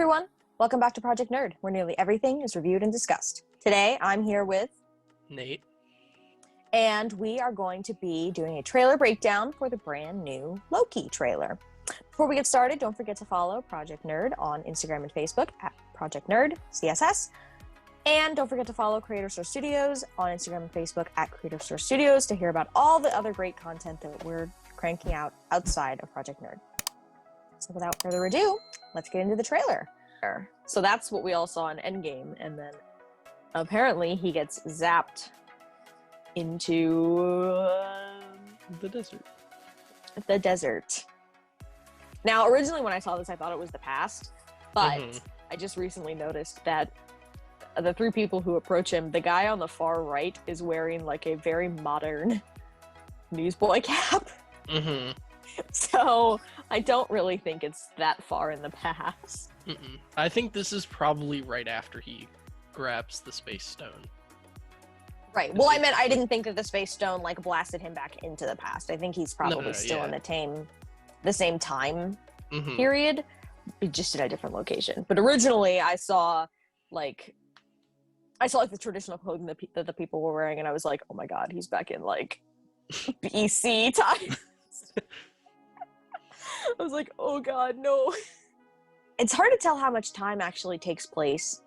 everyone, welcome back to Project Nerd, where nearly everything is reviewed and discussed. Today, I'm here with Nate, and we are going to be doing a trailer breakdown for the brand new Loki trailer. Before we get started, don't forget to follow Project Nerd on Instagram and Facebook at Project Nerd CSS. And don't forget to follow Creator Store Studios on Instagram and Facebook at Creator Store Studios to hear about all the other great content that we're cranking out outside of Project Nerd. So without further ado, let's get into the trailer. So that's what we all saw in Endgame, and then apparently he gets zapped into the desert. The desert. Now, originally when I saw this, I thought it was the past, but I just recently noticed that the three people who approach him, the guy on the far right is wearing like a very modern newsboy cap. So I don't really think it's that far in the past. I think this is probably right after he grabs the space stone. Right. Well, I meant I didn't think that the space stone like blasted him back into the past. I think he's probably still in the same time period, but just in a different location. But originally, I saw like the traditional clothing that the people were wearing, and I was like, oh my god, he's back in like BC times. I was like, oh god, no. It's hard to tell how much time actually takes place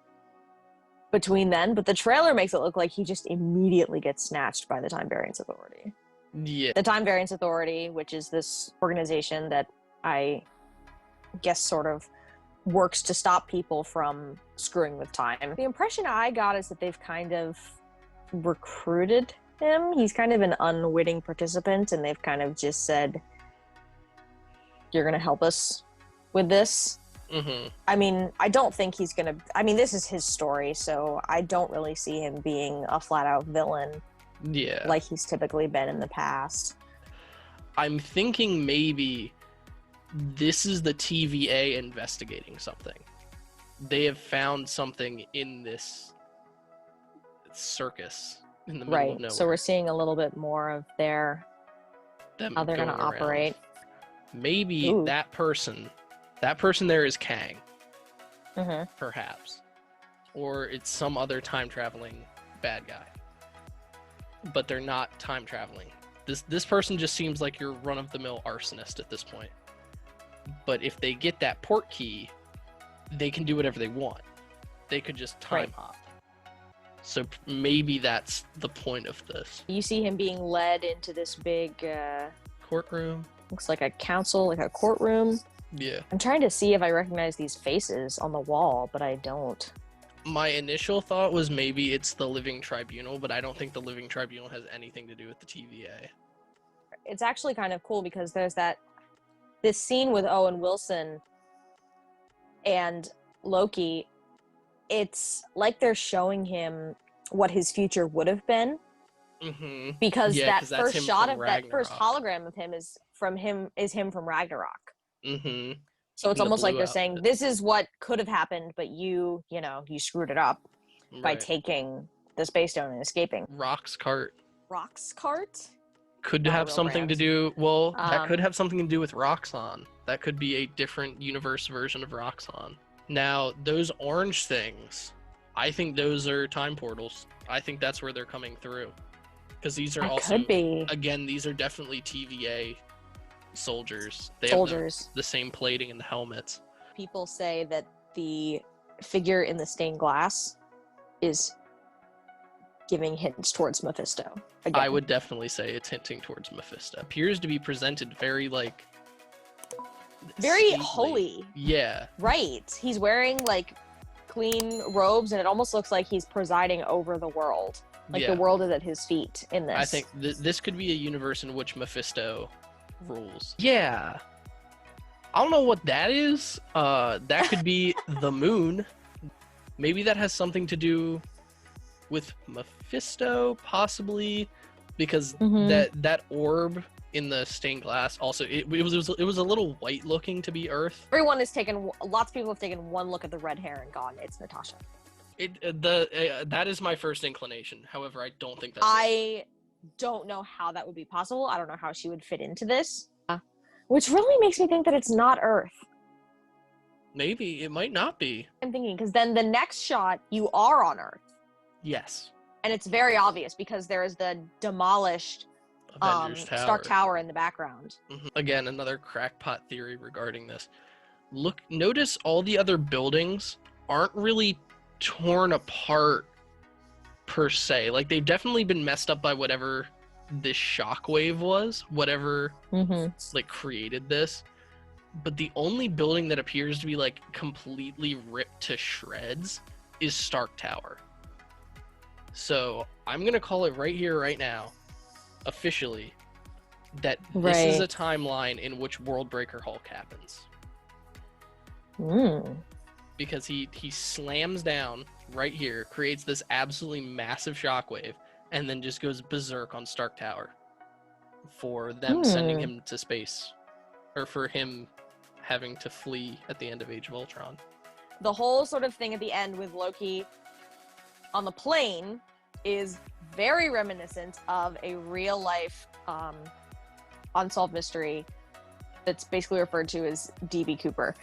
between then, but the trailer makes it look like he just immediately gets snatched by the Time Variance Authority. Yeah. The Time Variance Authority, which is this organization that I guess sort of works to stop people from screwing with time. The impression I got is that they've kind of recruited him. He's kind of an unwitting participant, and they've kind of just said, you're gonna help us with this. I mean, I don't think he's gonna, this is his story, so I don't really see him being a flat-out villain like he's typically been in the past. I'm thinking maybe this is the TVA investigating something. They have found something in this circus in the middle of nowhere. So we're seeing a little bit more of how they're gonna operate. Maybe that person there is Kang, perhaps, or it's some other time traveling bad guy, but they're not time traveling. This person just seems like your run-of-the-mill arsonist at this point. But if they get that port key, they can do whatever they want. They could just time hop. So maybe that's the point of this. You see him being led into this big courtroom. Looks like a council, like a courtroom. Yeah. I'm trying to see if I recognize these faces on the wall, but I don't. My initial thought was maybe it's the Living Tribunal, but I don't think the Living Tribunal has anything to do with the TVA. It's actually kind of cool because there's this scene with Owen Wilson and Loki. It's like they're showing him what his future would have been. Because that first shot of that first hologram of him is him from Ragnarok. So it's almost like they're saying, this is what could have happened, but you screwed it up by taking the space stone and escaping. Rock's cart Not could have something to do. Well, that could have something to do with Roxxon. That could be a different universe version of Roxxon. Now, those orange things, I think those are time portals. I think that's where they're coming through. Because these are again, these are definitely TVA soldiers. They have the same plating and the helmets. People say that the figure in the stained glass is giving hints towards Mephisto. Again. I would definitely say it's hinting towards Mephisto. Appears to be presented very holy. Yeah. Right. He's wearing like clean robes, and it almost looks like he's presiding over the world. Like the world is at his feet in this. I think this could be a universe in which Mephisto rules. Yeah. I don't know what that is. That could be the moon. Maybe that has something to do with Mephisto, possibly, because that orb in the stained glass also it was a little white looking to be Earth. Lots of people have taken one look at the red hair and gone, it's Natasha. That is my first inclination. However, I don't think that's I don't know how that would be possible. I don't know how she would fit into this. Which really makes me think that it's not Earth. Maybe. It might not be. I'm thinking, because then the next shot, you are on Earth. Yes. And it's very obvious because there is the demolished Avengers Tower. Stark Tower in the background. Again, another crackpot theory regarding this. Notice all the other buildings aren't really torn apart per se. Like, they've definitely been messed up by whatever this shockwave was, whatever like created this. But the only building that appears to be like completely ripped to shreds is Stark Tower. So I'm gonna call it right here, right now, officially, that this is a timeline in which Worldbreaker Hulk happens. Because he slams down right here, creates this absolutely massive shockwave, and then just goes berserk on Stark Tower for them sending him to space, or for him having to flee at the end of Age of Ultron. The whole sort of thing at the end with Loki on the plane is very reminiscent of a real life unsolved mystery that's basically referred to as DB Cooper.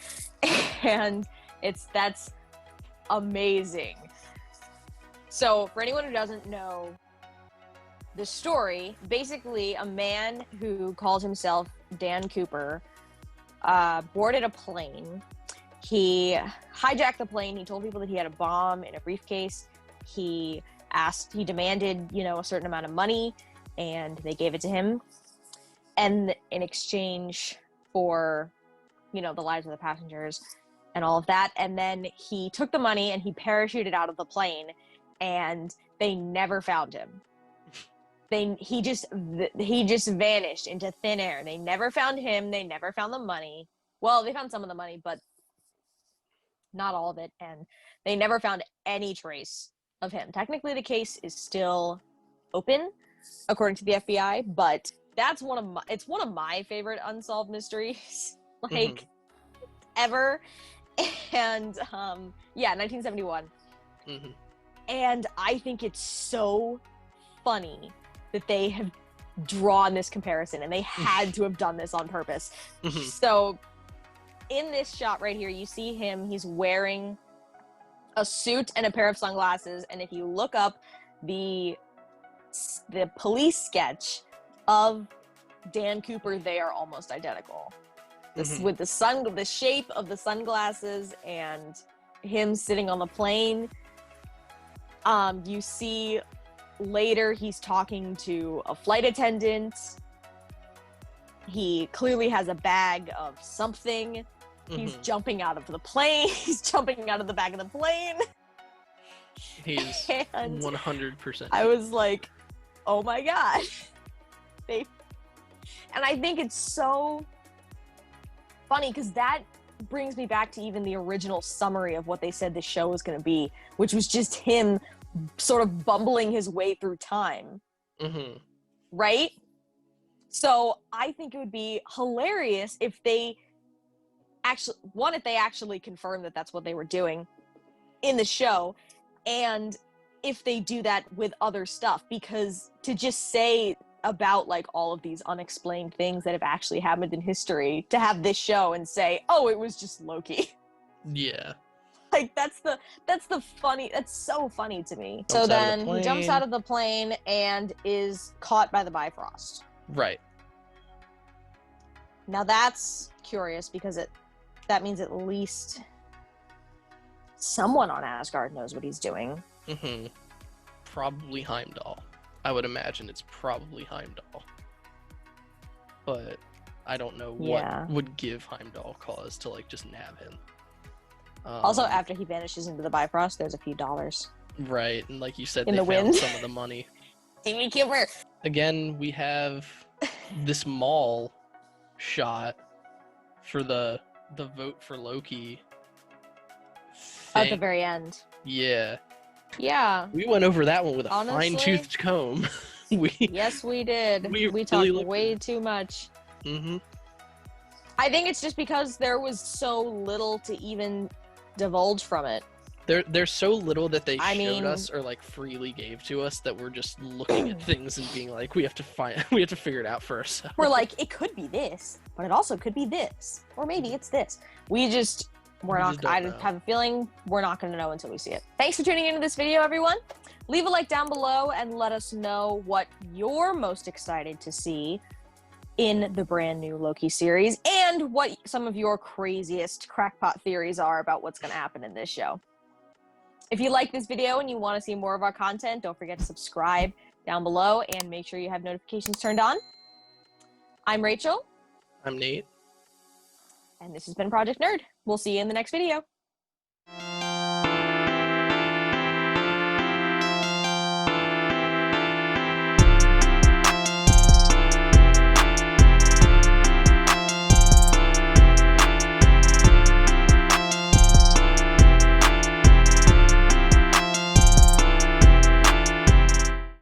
And that's amazing. So for anyone who doesn't know the story, basically a man who called himself Dan Cooper boarded a plane. He hijacked the plane. He told people that he had a bomb in a briefcase. He demanded, a certain amount of money, and they gave it to him. And in exchange for, the lives of the passengers and all of that. And then he took the money and he parachuted out of the plane, and they never found him. He just vanished into thin air. They never found him. They never found the money. Well, they found some of the money, but not all of it. And they never found any trace of him. Technically, the case is still open, according to the FBI, but it's one of my favorite unsolved mysteries, ever. And 1971. And I think it's so funny that they have drawn this comparison, and they had to have done this on purpose. So in this shot right here, you see him, he's wearing a suit and a pair of sunglasses, and if you look up the police sketch of Dan Cooper, they are almost identical. With the shape of the sunglasses and him sitting on the plane. You see later he's talking to a flight attendant. He clearly has a bag of something. He's jumping out of the plane. He's jumping out of the back of the plane. He's 100%. I was like, oh my god. And I think it's so funny because that brings me back to even the original summary of what they said the show was going to be, which was just him sort of bumbling his way through time. Right? So I think it would be hilarious if they actually confirmed that that's what they were doing in the show, and if they do that with other stuff, because to just say about like all of these unexplained things that have actually happened in history, to have this show and say, oh, it was just Loki. Yeah. Like that's so funny to me. So then he jumps out of the plane and is caught by the Bifrost. Right. Now that's curious because that means at least someone on Asgard knows what he's doing. Probably Heimdall. I would imagine it's probably Heimdall. But I don't know what would give Heimdall cause to like just nab him. Also, after he vanishes into the Bifrost, there's a few dollars. Right, and like you said, they found wind. Some of the money. Timmy Cooper. Again, we have this mall shot for the vote for Loki thing. At the very end. Yeah. Yeah. We went over that one with a fine-toothed comb. Yes, we did. We talked way too much. I think it's just because there was so little to even divulge from it. There's so little that they showed us or like freely gave to us that we're just looking at things and being like, we have to figure it out for ourselves. We're like, it could be this, but it also could be this, or maybe it's this. We just We're We not. just don't I know. have a feeling we're not going to know until we see it. Thanks for tuning into this video, everyone. Leave a like down below and let us know what you're most excited to see in the brand new Loki series, and what some of your craziest crackpot theories are about what's going to happen in this show. If you like this video and you want to see more of our content, don't forget to subscribe down below and make sure you have notifications turned on. I'm Rachel. I'm Nate. And this has been Project Nerd. We'll see you in the next video.